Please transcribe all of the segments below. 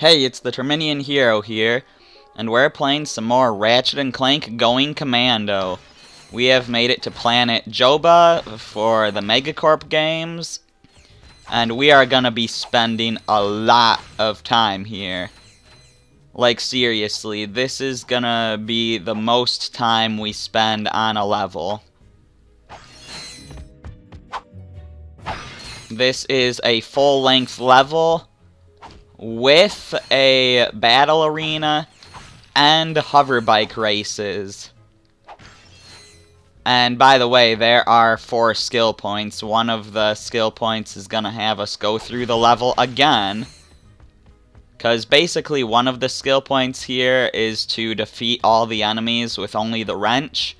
Hey, it's the Terminian Hero here, and we're playing some more Ratchet & Clank Going Commando. We have made it to planet Joba for the Megacorp games, and we are gonna be spending a lot of time here. Like, seriously, this is gonna be the most time we spend on a level. This is a full-length level with a battle arena and hover bike races. And by the way, there are 4 skill points. One of the skill points is gonna have us go through the level again, because basically one of the skill points here is to defeat all the enemies with only the wrench.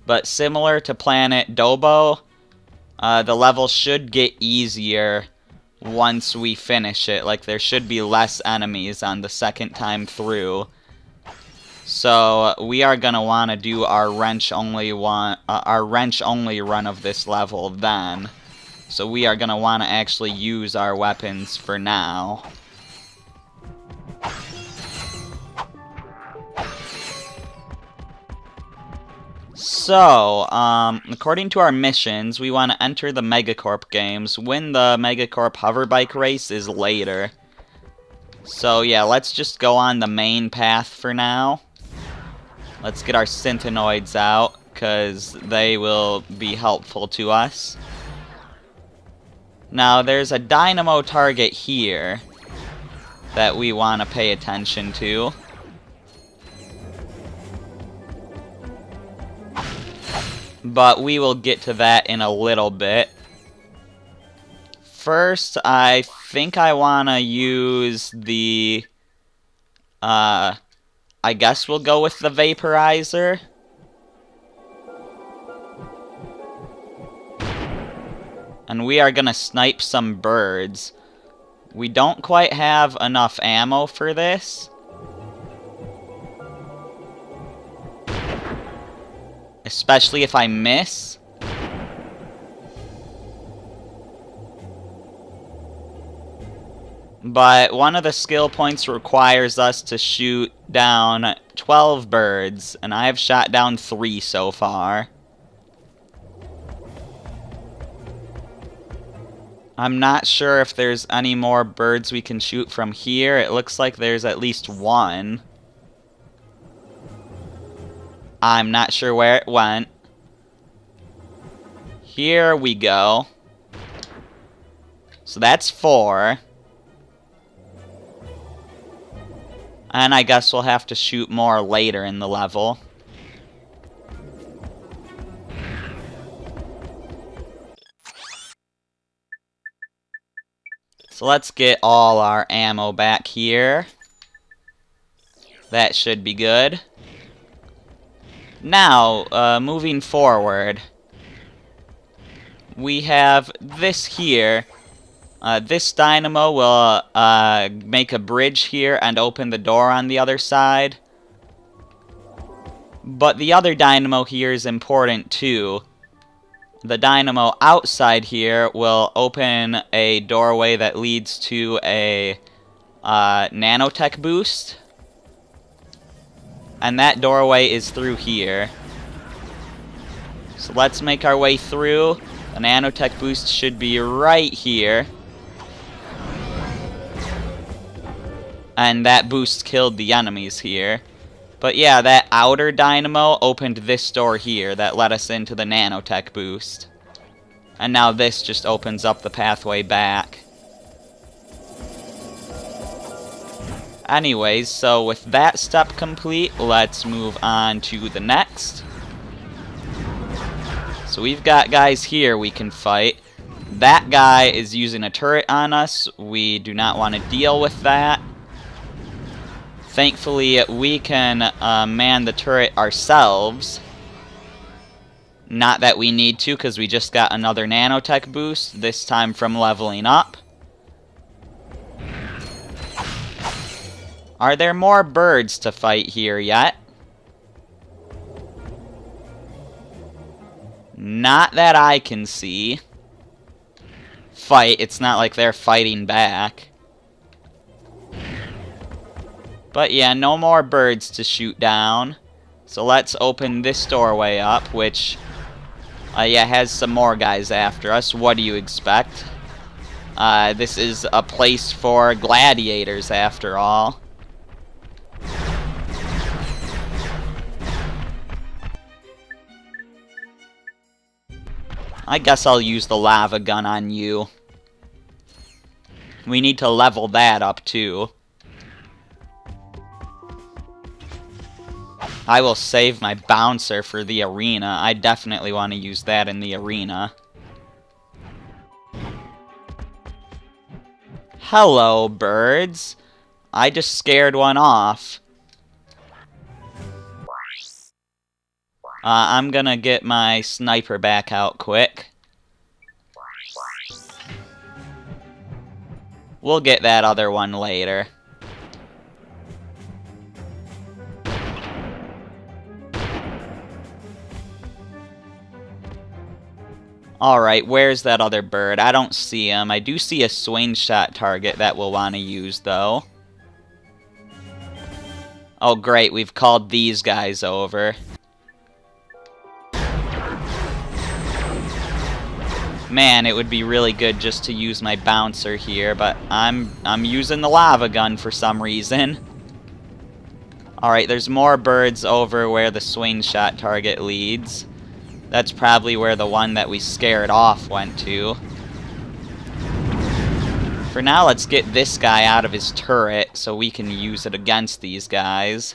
But similar to planet Joba, the level should get easier once we finish it. Like, there should be less enemies on the second time through. So we are gonna want to do our wrench only run of this level then. So we are gonna want to actually use our weapons for now. So, according to our missions, we want to enter the Megacorp games. Win the Megacorp hover bike race is later. So yeah, let's just go on the main path for now. Let's get our synthenoids out, because they will be helpful to us. Now, there's a dynamo target here that we want to pay attention to. But we will get to that in a little bit. First, I think I want to use the... I guess we'll go with the vaporizer. And we are going to snipe some birds. We don't quite have enough ammo for this. Especially if I miss. But one of the skill points requires us to shoot down 12 birds, and I have shot down 3 so far. I'm not sure if there's any more birds we can shoot from here. It looks like there's at least 1. I'm not sure where it went. Here we go. So that's 4. And I guess we'll have to shoot more later in the level. So let's get all our ammo back here. That should be good. Now, moving forward, we have this here. This dynamo will make a bridge here and open the door on the other side. But the other dynamo here is important too. The dynamo outside here will open a doorway that leads to a nanotech boost. And that doorway is through here. So let's make our way through. The nanotech boost should be right here. And that boost killed the enemies here. But yeah, that outer dynamo opened this door here that let us into the nanotech boost. And now this just opens up the pathway back. Anyways, so with that step complete, let's move on to the next. So we've got guys here we can fight. That guy is using a turret on us. We do not want to deal with that. Thankfully, we can man the turret ourselves. Not that we need to, because we just got another nanotech boost, this time from leveling up. Are there more birds to fight here yet? Not that I can see. Fight, it's not like they're fighting back. But yeah, no more birds to shoot down. So let's open this doorway up, which, yeah, has some more guys after us. What do you expect? This is a place for gladiators, after all. I guess I'll use the lava gun on you. We need to level that up, too. I will save my bouncer for the arena. I definitely want to use that in the arena. Hello, birds. I just scared one off. I'm gonna get my sniper back out quick. We'll get that other one later. Alright, where's that other bird? I don't see him. I do see a swing shot target that we'll want to use, though. Oh, great. We've called these guys over. Man, it would be really good just to use my bouncer here, but I'm using the lava gun for some reason. Alright, there's more birds over where the swing shot target leads. That's probably where the one that we scared off went to. For now, let's get this guy out of his turret so we can use it against these guys.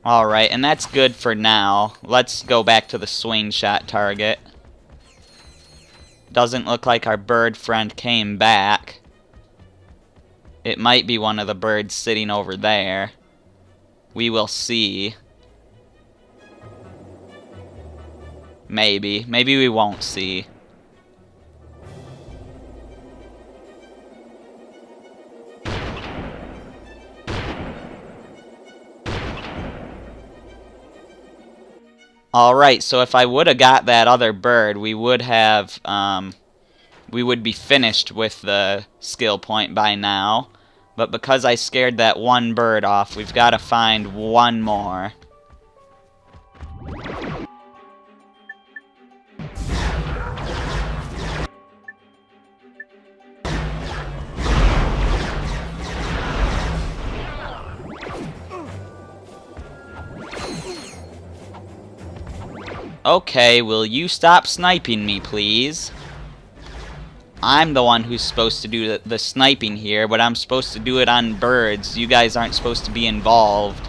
Alright, and that's good for now. Let's go back to the swing shot target. Doesn't look like our bird friend came back. It might be one of the birds sitting over there. We will see. Maybe. Maybe we won't see. Alright, so if I would have got that other bird, we would have, we would be finished with the skill point by now. But because I scared that one bird off, we've got to find one more. Okay, will you stop sniping me, please? I'm the one who's supposed to do the sniping here, but I'm supposed to do it on birds. You guys aren't supposed to be involved.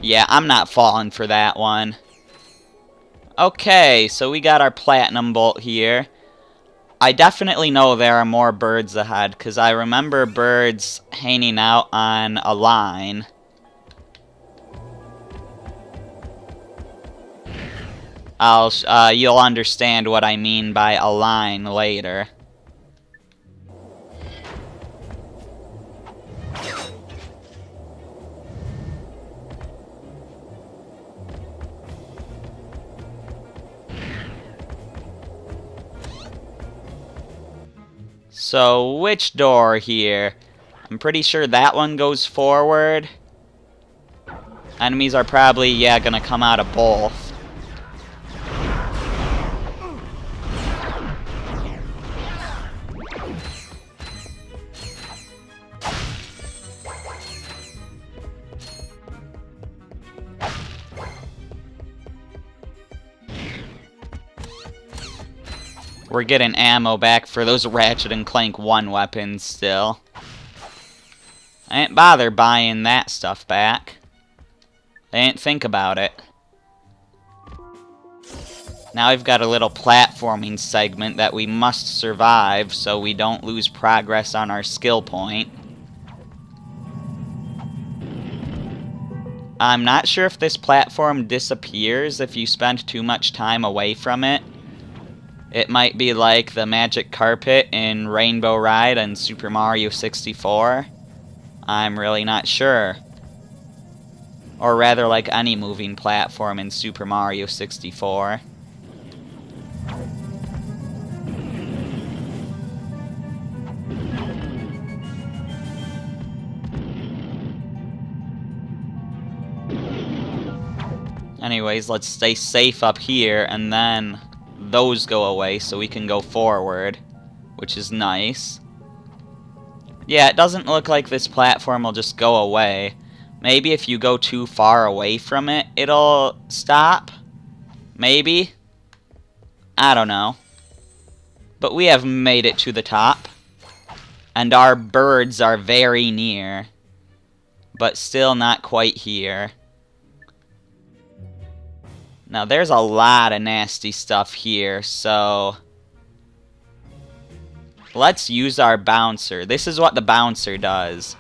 Yeah, I'm not falling for that one. Okay, so we got our platinum bolt here. I definitely know there are more birds ahead, because I remember birds hanging out on a line. You'll understand what I mean by a line later. So, which door here? I'm pretty sure that one goes forward. Enemies are probably, yeah, gonna come out of both. We're getting ammo back for those Ratchet Clank 1 weapons still. I ain't bother buying that stuff back. I ain't think about it. Now we've got a little platforming segment that we must survive so we don't lose progress on our skill point. I'm not sure if this platform disappears if you spend too much time away from it. It might be like the magic carpet in Rainbow Ride and Super Mario 64. I'm really not sure. Or rather, like any moving platform in Super Mario 64. Anyways, let's stay safe up here, and then those go away so we can go forward, which is nice. Yeah, it doesn't look like this platform will just go away. Maybe if you go too far away from it, it'll stop? Maybe? I don't know. But we have made it to the top. And our birds are very near. But still not quite here. Now, there's a lot of nasty stuff here, so let's use our bouncer. This is what the bouncer does.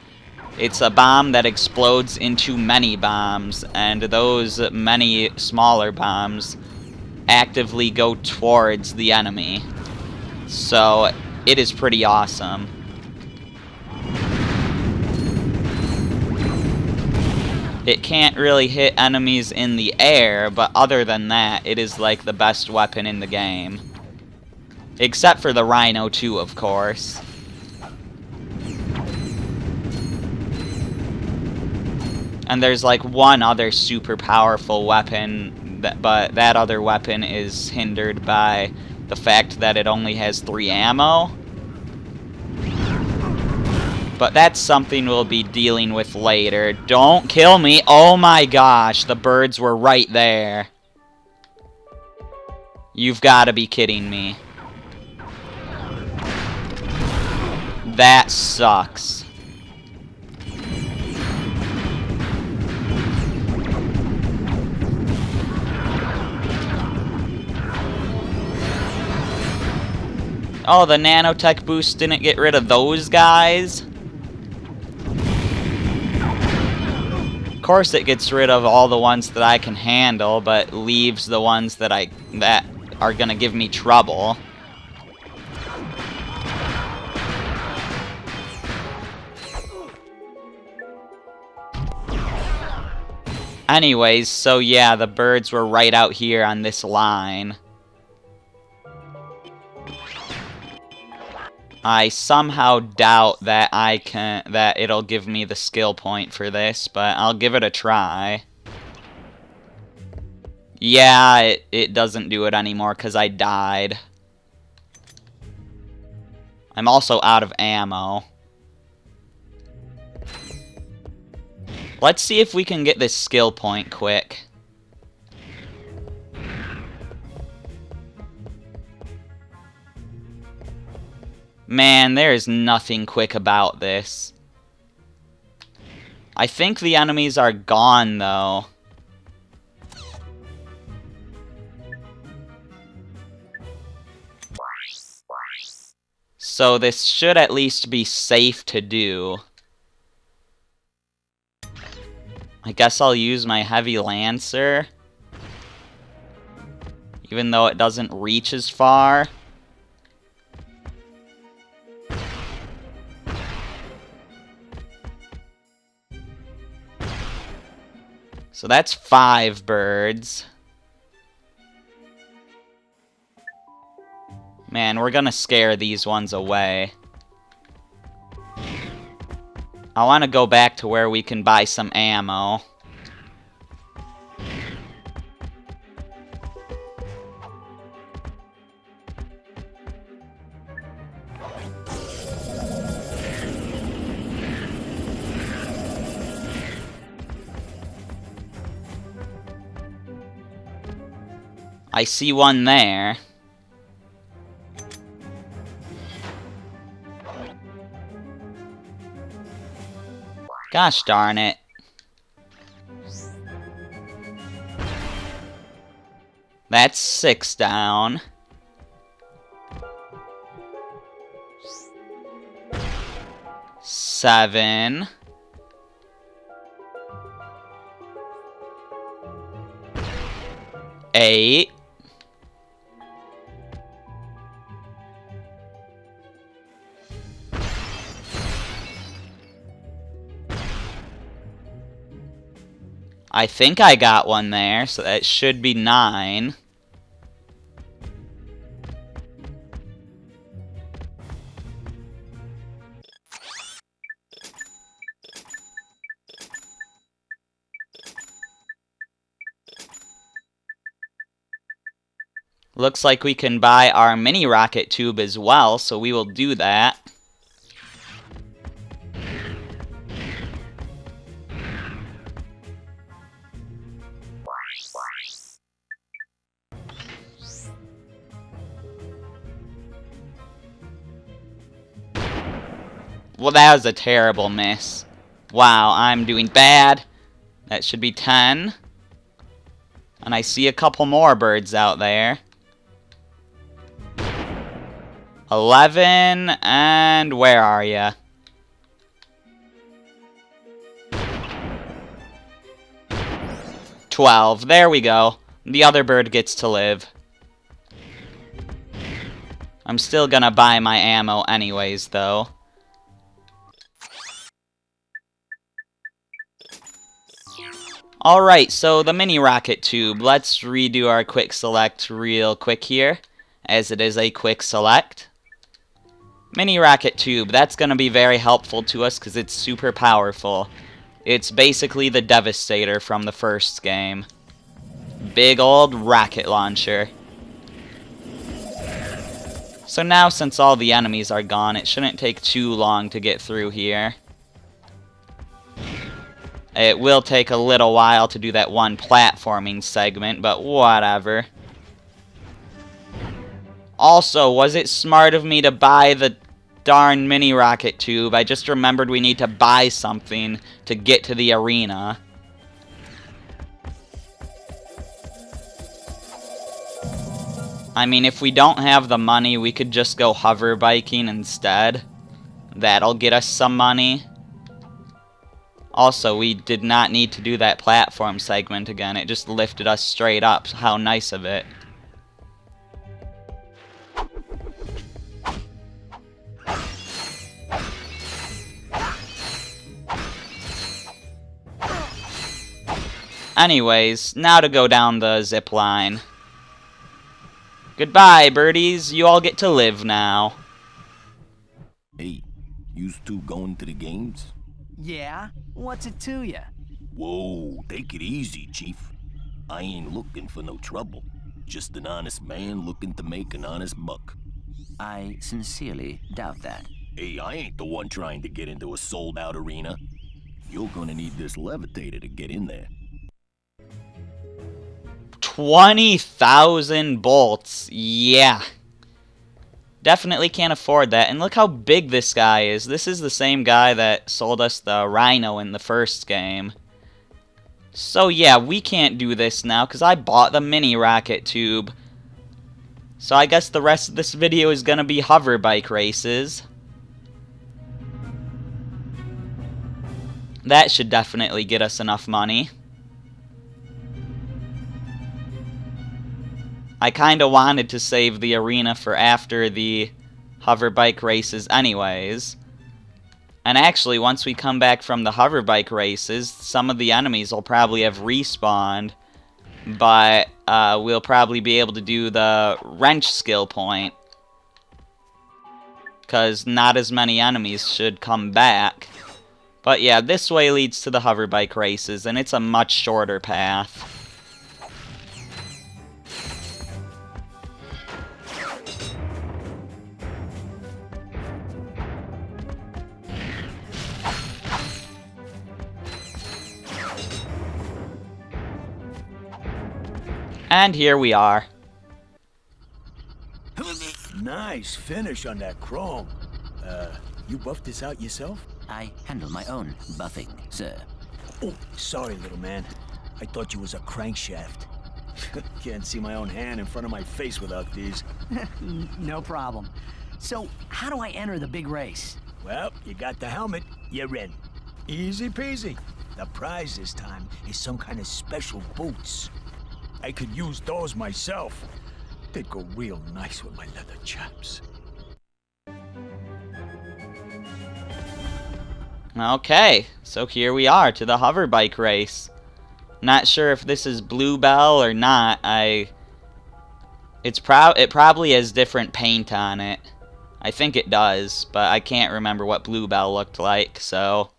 It's a bomb that explodes into many bombs, and those many smaller bombs actively go towards the enemy. So, it is pretty awesome. It can't really hit enemies in the air, but other than that, it is like the best weapon in the game. Except for the Rhino 2, of course. And there's like one other super powerful weapon, but that other weapon is hindered by the fact that it only has 3 ammo. But that's something we'll be dealing with later. Don't kill me! Oh my gosh, the birds were right there. You've got to be kidding me. That sucks. Oh, the nanotech boost didn't get rid of those guys? Of course it gets rid of all the ones that I can handle, but leaves the ones that are gonna give me trouble. Anyways, so yeah, the birds were right out here on this line. I somehow doubt that that it'll give me the skill point for this, but I'll give it a try. Yeah, it doesn't do it anymore because I died. I'm also out of ammo. Let's see if we can get this skill point quick. Man, there is nothing quick about this. I think the enemies are gone, though. So this should at least be safe to do. I guess I'll use my heavy lancer. Even though it doesn't reach as far. So that's 5 birds. Man, we're gonna scare these ones away. I want to go back to where we can buy some ammo. I see one there. Gosh darn it. That's 6 down. Seven. 8. I think I got one there, so that should be 9. Looks like we can buy our mini rocket tube as well, so we will do that. Well, that was a terrible miss. Wow, I'm doing bad. That should be 10. And I see a couple more birds out there. 11, and where are ya? 12, there we go. The other bird gets to live. I'm still gonna buy my ammo anyways, though. Alright, so the mini rocket tube. Let's redo our quick select real quick here, as it is a quick select. Mini rocket tube, that's going to be very helpful to us because it's super powerful. It's basically the Devastator from the first game. Big old rocket launcher. So now, since all the enemies are gone, it shouldn't take too long to get through here. It will take a little while to do that one platforming segment, but whatever. Also, was it smart of me to buy the darn mini rocket tube? I just remembered we need to buy something to get to the arena. I mean, if we don't have the money, we could just go hover biking instead. That'll get us some money. Also, we did not need to do that platform segment again. It just lifted us straight up. How nice of it. Anyways, now to go down the zip line. Goodbye, birdies. You all get to live now. Hey, you two going to the games? Yeah? What's it to ya? Whoa, take it easy, Chief. I ain't looking for no trouble. Just an honest man looking to make an honest buck. I sincerely doubt that. Hey, I ain't the one trying to get into a sold-out arena. You're gonna need this levitator to get in there. 20,000 bolts. Yeah. Definitely can't afford that. And look how big this guy is. This is the same guy that sold us the Rhino in the first game. So yeah, we can't do this now because I bought the mini rocket tube. So I guess the rest of this video is going to be hover bike races. That should definitely get us enough money. I kind of wanted to save the arena for after the hover bike races anyways. And actually, once we come back from the hover bike races, some of the enemies will probably have respawned. But we'll probably be able to do the wrench skill point. Because not as many enemies should come back. But yeah, this way leads to the hover bike races, and it's a much shorter path. And here we are. Nice finish on that chrome. You buffed this out yourself? I handle my own buffing, sir. Oh, sorry, little man. I thought you was a crankshaft. Can't see my own hand in front of my face without these. No problem. So, how do I enter the big race? Well, you got the helmet. You're in. Easy peasy. The prize this time is some kind of special boots. I could use those myself. They'd go real nice with my leather chaps. Okay, so here we are to the hover bike race. Not sure if this is Bluebell or not. It probably has different paint on it. I think it does, but I can't remember what Bluebell looked like, so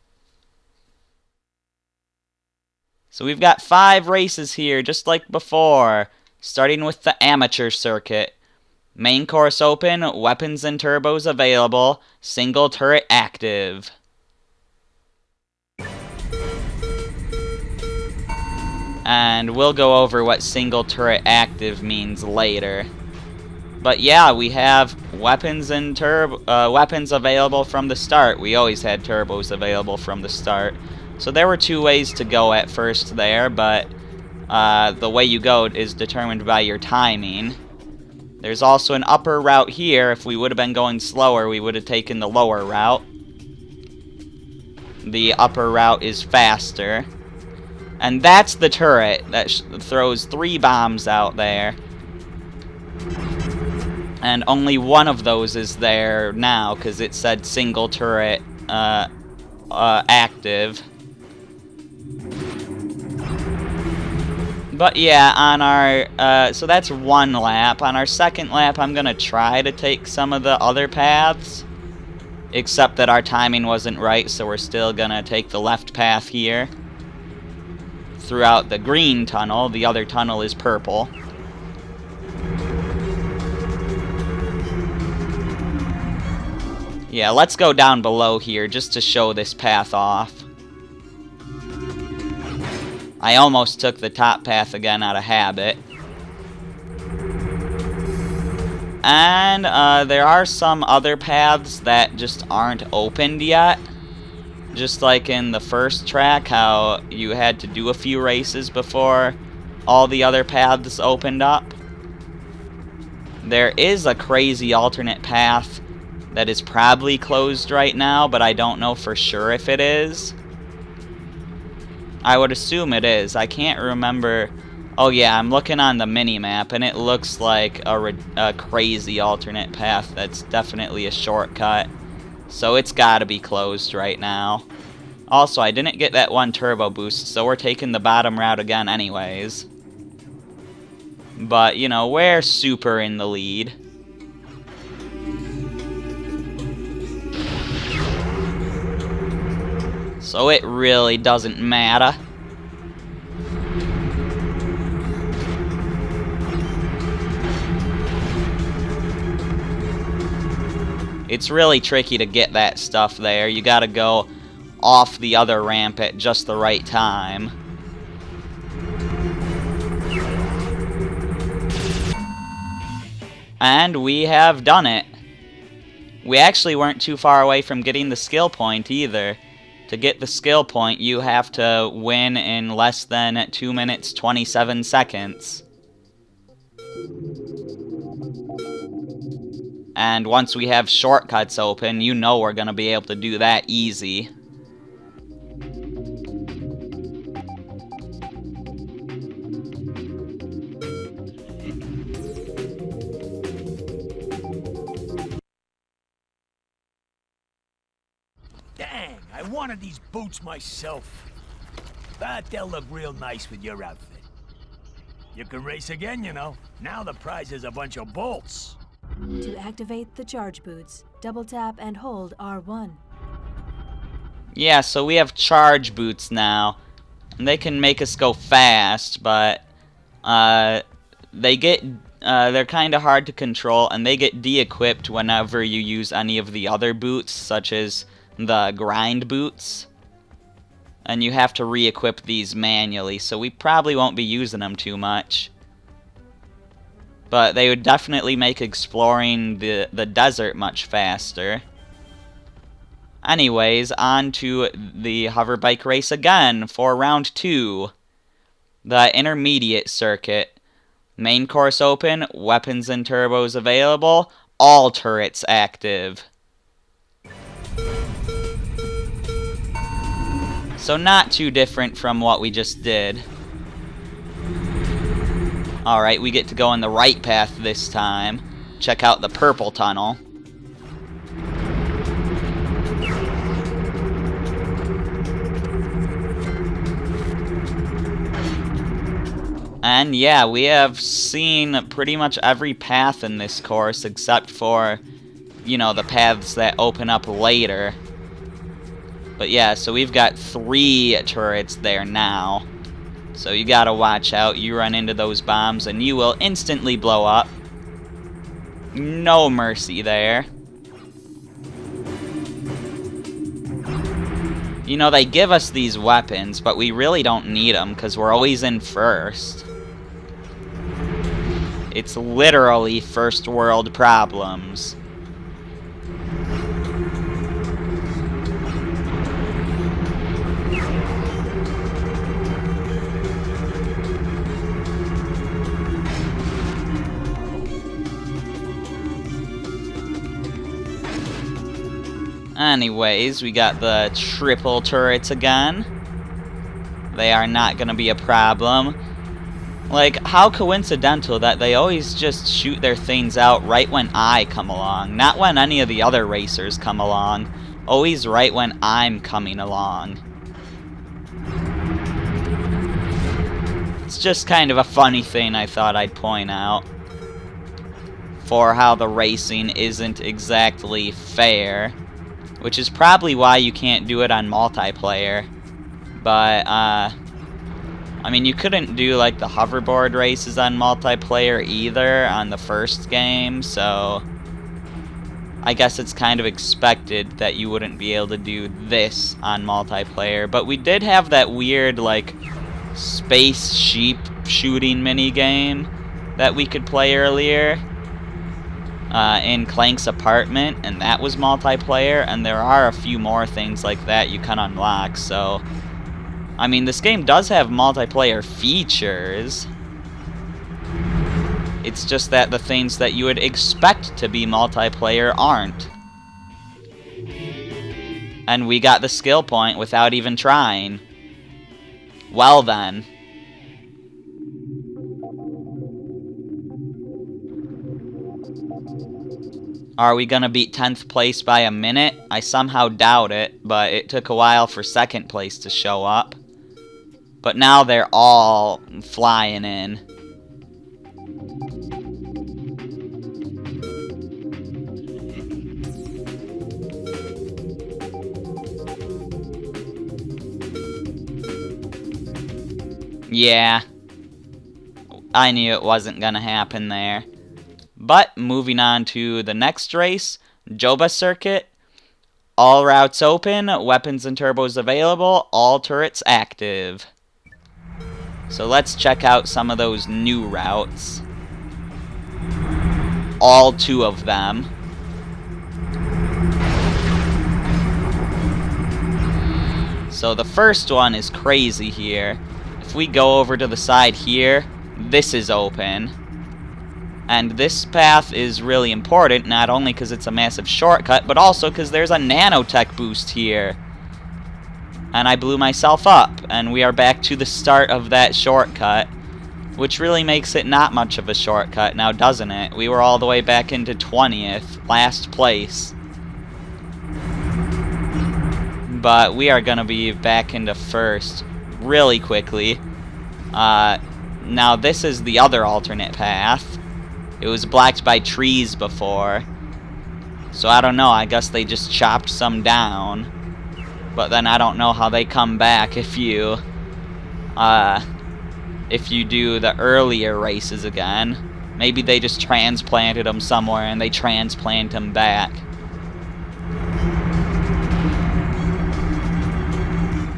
we've got 5 races here, just like before, starting with the amateur circuit. Main course open, weapons and turbos available, single turret active. And we'll go over what single turret active means later. But yeah, we have weapons and weapons available from the start. We always had turbos available from the start. So there were 2 ways to go at first there, but the way you go is determined by your timing. There's also an upper route here. If we would have been going slower, we would have taken the lower route. The upper route is faster. And that's the turret that throws 3 bombs out there. And only one of those is there now, because it said single turret active. But yeah, on our, so that's 1 lap. On our second lap, I'm going to try to take some of the other paths. Except that our timing wasn't right, so we're still going to take the left path here. Throughout the green tunnel. The other tunnel is purple. Yeah, let's go down below here just to show this path off. I almost took the top path again out of habit. And there are some other paths that just aren't opened yet. Just like in the first track, how you had to do a few races before all the other paths opened up. There is a crazy alternate path that is probably closed right now, but I don't know for sure if it is. I would assume it is. I can't remember. Oh yeah, I'm looking on the mini-map, and it looks like a crazy alternate path that's definitely a shortcut. So it's gotta be closed right now. Also, I didn't get that 1 turbo boost, so we're taking the bottom route again anyways. But, you know, we're super in the lead. So it really doesn't matter. It's really tricky to get that stuff there. You gotta go off the other ramp at just the right time. And we have done it. We actually weren't too far away from getting the skill point either. To get the skill point, you have to win in less than 2 minutes 27 seconds. And once we have shortcuts open, you know we're going to be able to do that easy. Dang, I wanted these boots myself. But they'll look real nice with your outfit. You can race again, you know. Now the prize is a bunch of bolts. To activate the charge boots, double tap and hold R1. Yeah, so we have charge boots now. And they can make us go fast, but they're kind of hard to control, and they get de-equipped whenever you use any of the other boots, such as the grind boots. And you have to re-equip these manually, so we probably won't be using them too much. But they would definitely make exploring the desert much faster. Anyways, on to the hover bike race again for round 2. The intermediate circuit. Main course open, weapons and turbos available, all turrets active. So not too different from what we just did. Alright, we get to go on the right path this time. Check out the purple tunnel. And yeah, we have seen pretty much every path in this course except for, you know, the paths that open up later. But yeah, so we've got 3 turrets there now. So you gotta watch out. You run into those bombs and you will instantly blow up. No mercy there. You know, they give us these weapons, but we really don't need them because we're always in first. It's literally first world problems. Anyways, we got the triple turrets again. They are not gonna be a problem. Like, how coincidental that they always just shoot their things out right when I come along. Not when any of the other racers come along. Always right when I'm coming along. It's just kind of a funny thing I thought I'd point out. For how the racing isn't exactly fair. Which is probably why you can't do it on multiplayer. But, I mean, you couldn't do, like, the hoverboard races on multiplayer either on the first game, so I guess it's kind of expected that you wouldn't be able to do this on multiplayer. But we did have that weird, like, space sheep shooting minigame that we could play earlier in Clank's apartment, and that was multiplayer, and there are a few more things like that you can unlock, so I mean, this game does have multiplayer features. It's just that the things that you would expect to be multiplayer aren't. And we got the skill point without even trying. Well then. Are we gonna beat 10th place by a minute? I somehow doubt it, but it took a while for 2nd place to show up. But now they're all flying in. Yeah. I knew it wasn't gonna happen there. But moving on to the next race, Joba circuit. All routes open, weapons and turbos available, all turrets active. So let's check out some of those new routes. All 2 of them. So the first one is crazy here. If we go over to the side here, this is open. And this path is really important, not only because it's a massive shortcut, but also because there's a nanotech boost here. And I blew myself up, and we are back to the start of that shortcut, which really makes it not much of a shortcut now, doesn't it? We were all the way back into 20th, last place. But we are going to be back into first really quickly. Now this is the other alternate path. It was blocked by trees before. So I don't know, I guess they just chopped some down. But then I don't know how they come back if you do the earlier races again. Maybe they just transplanted them somewhere and they transplant them back.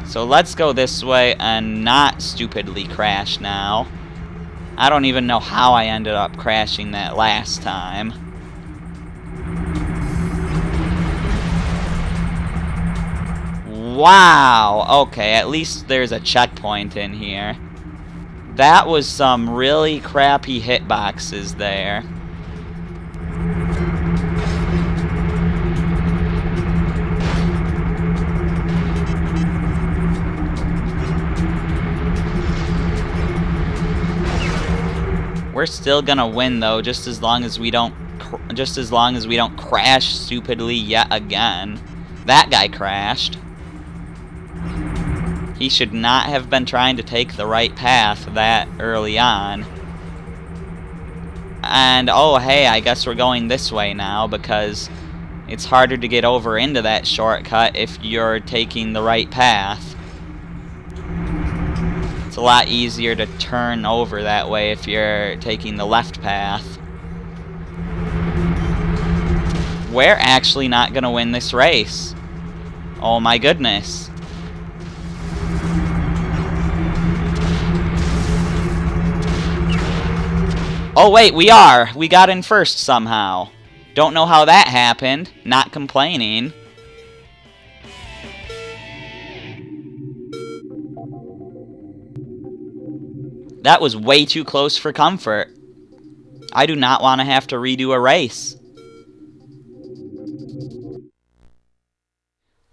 So let's go this way and not stupidly crash now. I don't even know how I ended up crashing that last time. Wow! Okay, at least there's a checkpoint in here. That was some really crappy hitboxes there. We're still gonna win though, just as long as we don't crash stupidly yet again. That guy crashed. He should not have been trying to take the right path that early on. And, oh hey, I guess we're going this way now, because it's harder to get over into that shortcut if you're taking the right path. It's a lot easier to turn over that way if you're taking the left path. We're actually not gonna win this race. Oh my goodness. Oh wait, we are! We got in first somehow. Don't know how that happened. Not complaining. That was way too close for comfort. I do not want to have to redo a race.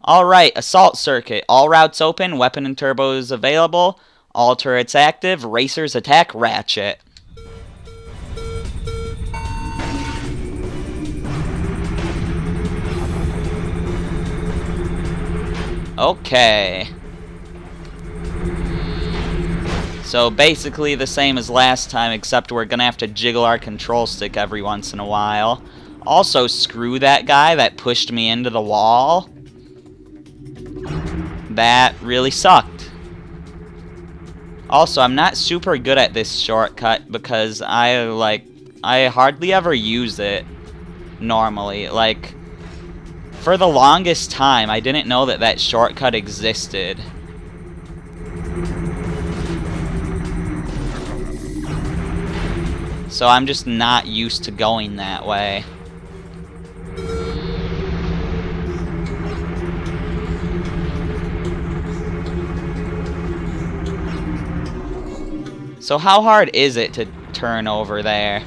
Alright, Assault Circuit. All routes open, weapon and turbos available, all turrets active, racers attack Ratchet. Okay. So basically the same as last time, except we're gonna have to jiggle our control stick every once in a while. Also, screw that guy that pushed me into the wall. That really sucked. Also, I'm not super good at this shortcut because I hardly ever use it normally. Like, for the longest time, I didn't know that that shortcut existed. So I'm just not used to going that way. So how hard is it to turn over there?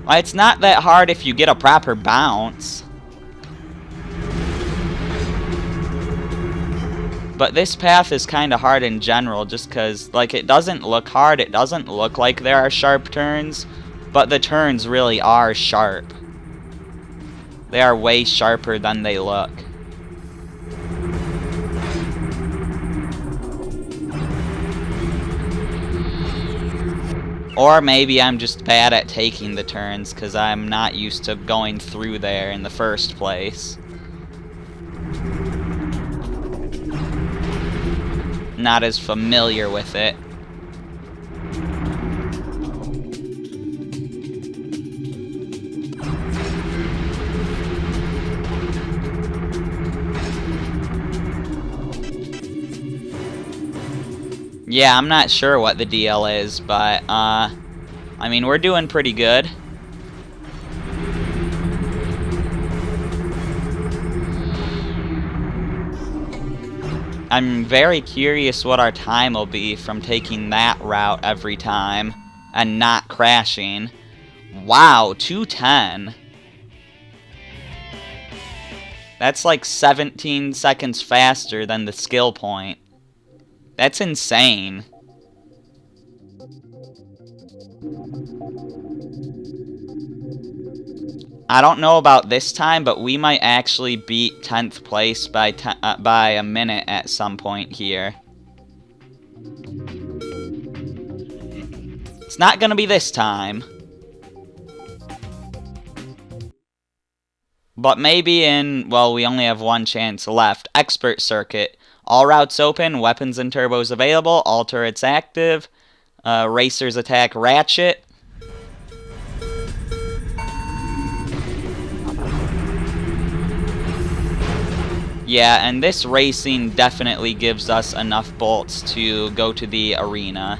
Well, it's not that hard if you get a proper bounce. But this path is kind of hard in general, just because, like, it doesn't look hard, it doesn't look like there are sharp turns, but the turns really are sharp. They are way sharper than they look. Or maybe I'm just bad at taking the turns, because I'm not used to going through there in the first place. Not as familiar with it. Yeah, I'm not sure what the deal is, but I mean, we're doing pretty good. I'm very curious what our time will be from taking that route every time and not crashing. Wow, 2:10. That's like 17 seconds faster than the skill point. That's insane. I don't know about this time, but we might actually beat 10th place by a minute at some point here. It's not gonna be this time. But maybe in, well, we only have one chance left. Expert Circuit. All routes open, weapons and turbos available, all turrets active, racers attack Ratchet. Yeah, and this racing definitely gives us enough bolts to go to the arena.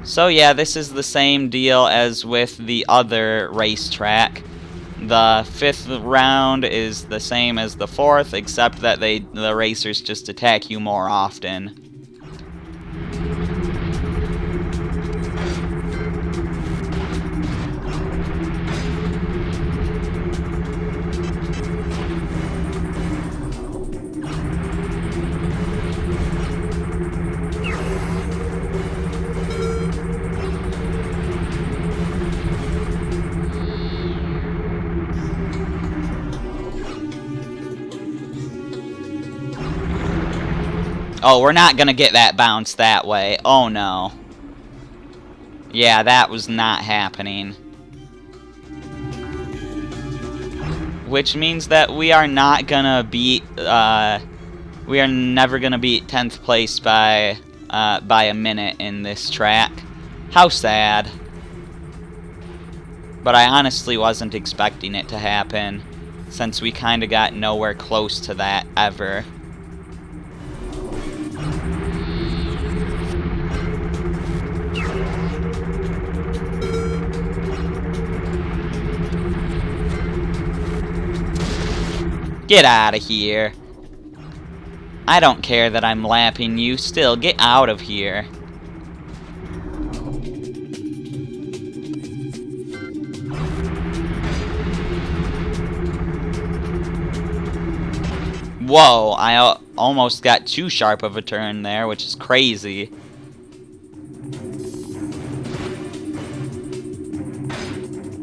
So yeah, this is the same deal as with the other racetrack. The 5th round is the same as the 4th, except that the racers just attack you more often. Oh, we're not gonna get that bounce that way. Oh no. Yeah, that was not happening. Which means that we are not gonna beat, we are never gonna beat 10th place by a minute in this track. How sad. But I honestly wasn't expecting it to happen, since we kinda got nowhere close to that ever. Get out of here. I don't care that I'm lapping you. Still, get out of here. Whoa, I almost got too sharp of a turn there, which is crazy.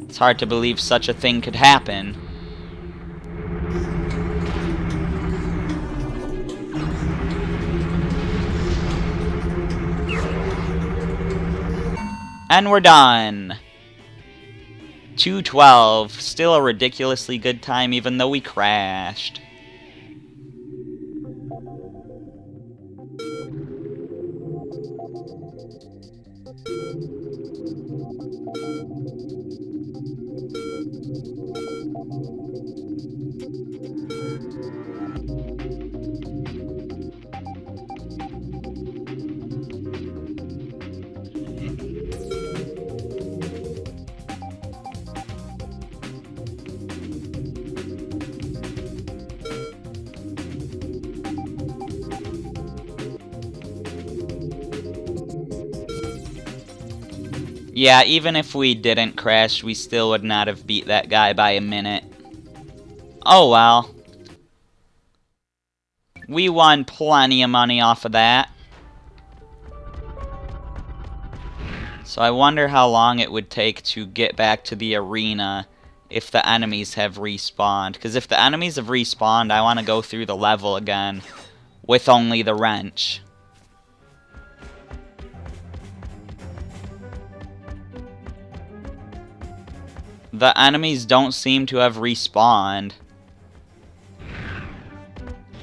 It's hard to believe such a thing could happen. And we're done. 2:12. Still a ridiculously good time even though we crashed. Yeah, even if we didn't crash, we still would not have beat that guy by a minute. Oh well. We won plenty of money off of that. So I wonder how long it would take to get back to the arena if the enemies have respawned. Because if the enemies have respawned, I want to go through the level again with only the wrench. The enemies don't seem to have respawned.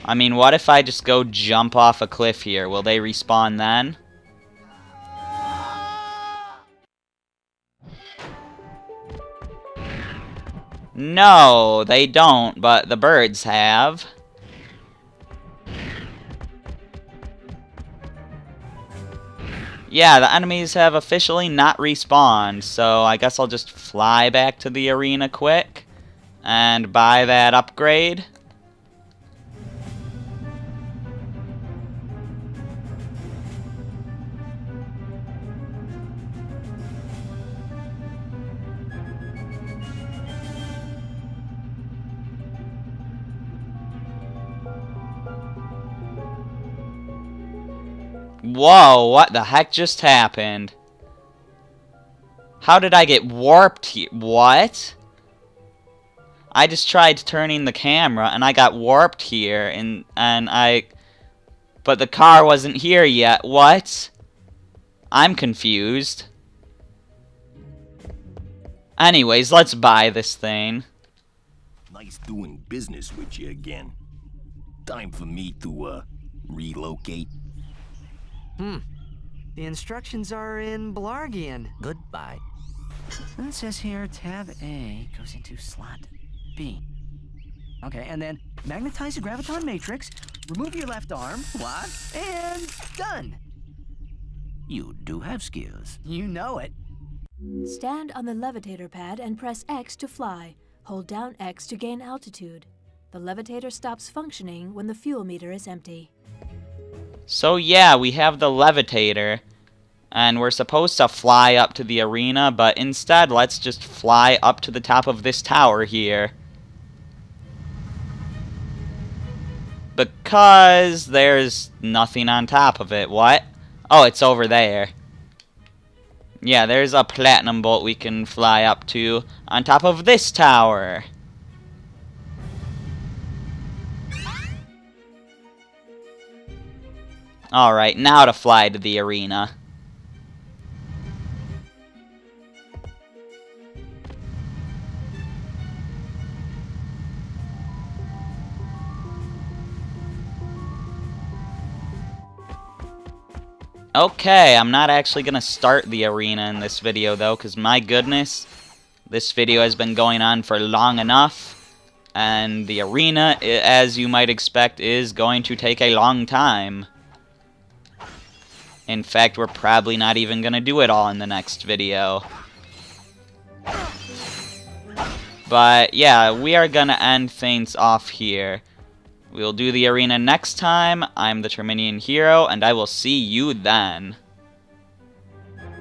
I mean, what if I just go jump off a cliff here? Will they respawn then? No, they don't, but the birds have. Yeah, the enemies have officially not respawned, so I guess I'll just fly back to the arena quick and buy that upgrade. Whoa, what the heck just happened? How did I get warped here? What? I just tried turning the camera and I got warped here but the car wasn't here yet. What? I'm confused. Anyways, let's buy this thing. Nice doing business with you again. Time for me to, relocate. The instructions are in Blargian. Goodbye. And it says here, tab A goes into slot B. Okay, and then magnetize the graviton matrix, remove your left arm, lock, and done. You do have skills. You know it. Stand on the levitator pad and press X to fly. Hold down X to gain altitude. The levitator stops functioning when the fuel meter is empty. So yeah, we have the levitator, and we're supposed to fly up to the arena, but instead let's just fly up to the top of this tower here. Because there's nothing on top of it. What? Oh, it's over there. Yeah, there's a platinum bolt we can fly up to on top of this tower. Alright, now to fly to the arena. Okay, I'm not actually going to start the arena in this video though, because my goodness, this video has been going on for long enough. And the arena, as you might expect, is going to take a long time. In fact, we're probably not even going to do it all in the next video. But yeah, we are going to end things off here. We'll do the arena next time. I'm the Terminian Hero, and I will see you then.